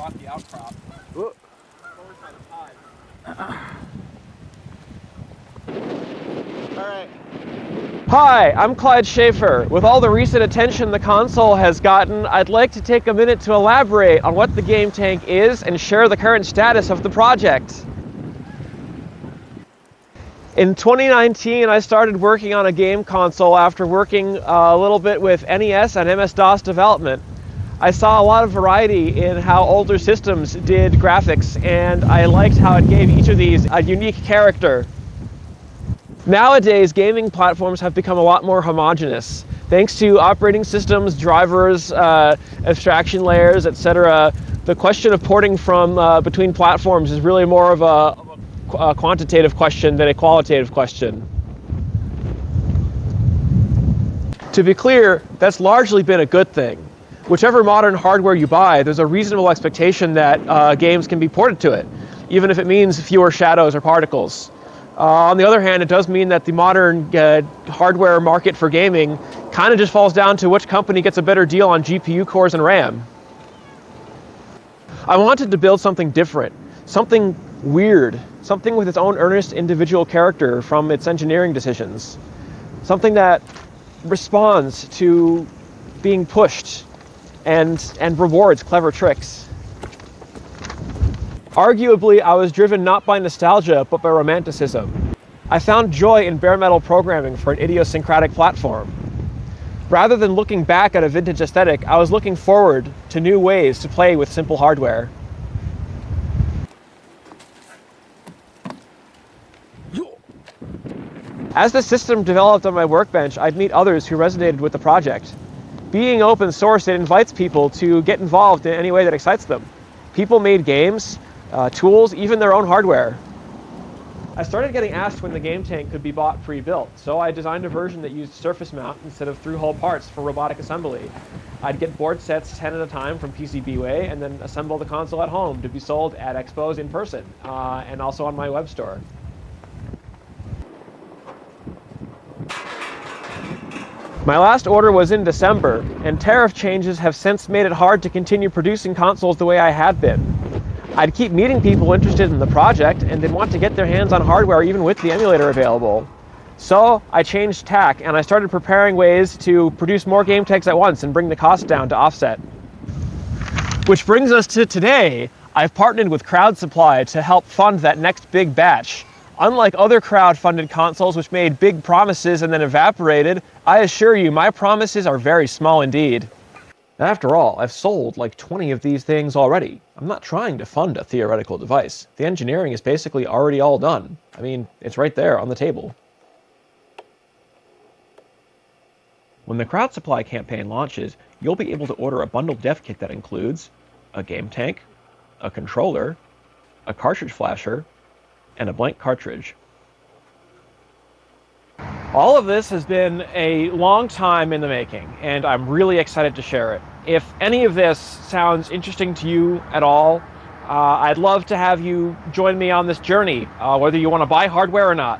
rocky outcrop. Whoa. Forward by the tide. All right. Hi, I'm Clyde Schaefer. With all the recent attention the console has gotten, I'd like to take a minute to elaborate on what the GameTank is and share the current status of the project. In 2019, I started working on a game console after working a little bit with NES and MS-DOS development. I saw a lot of variety in how older systems did graphics, and I liked how it gave each of these a unique character. Nowadays, gaming platforms have become a lot more homogeneous. Thanks to operating systems, drivers, abstraction layers, etc., the question of porting from between platforms is really more of a quantitative question than a qualitative question. To be clear, that's largely been a good thing. Whichever modern hardware you buy, there's a reasonable expectation that games can be ported to it, even if it means fewer shadows or particles. On the other hand, it does mean that the modern hardware market for gaming kind of just falls down to which company gets a better deal on GPU cores and RAM. I wanted to build something different, something weird, something with its own earnest individual character from its engineering decisions, something that responds to being pushed and rewards clever tricks. Arguably, I was driven not by nostalgia, but by romanticism. I found joy in bare metal programming for an idiosyncratic platform. Rather than looking back at a vintage aesthetic, I was looking forward to new ways to play with simple hardware. As the system developed on my workbench, I'd meet others who resonated with the project. Being open source, it invites people to get involved in any way that excites them. People made games, tools, even their own hardware. I started getting asked when the GameTank could be bought pre-built, so I designed a version that used surface mount instead of through-hole parts for robotic assembly. I'd get board sets 10 at a time from PCBWay and then assemble the console at home to be sold at expos in person, and also on my web store. My last order was in December, and tariff changes have since made it hard to continue producing consoles the way I had been. I'd keep meeting people interested in the project, and they'd want to get their hands on hardware even with the emulator available. So I changed tack, and I started preparing ways to produce more GameTanks at once and bring the cost down to offset. Which brings us to today. I've partnered with Crowd Supply to help fund that next big batch. Unlike other crowd-funded consoles which made big promises and then evaporated, I assure you my promises are very small indeed. After all, I've sold like 20 of these things already. I'm not trying to fund a theoretical device. The engineering is basically already all done. I mean, it's right there on the table. When the Crowd Supply campaign launches, you'll be able to order a bundled dev kit that includes a GameTank, a controller, a cartridge flasher, and a blank cartridge. All of this has been a long time in the making, and I'm really excited to share it. If any of this sounds interesting to you at all, I'd love to have you join me on this journey, whether you want to buy hardware or not.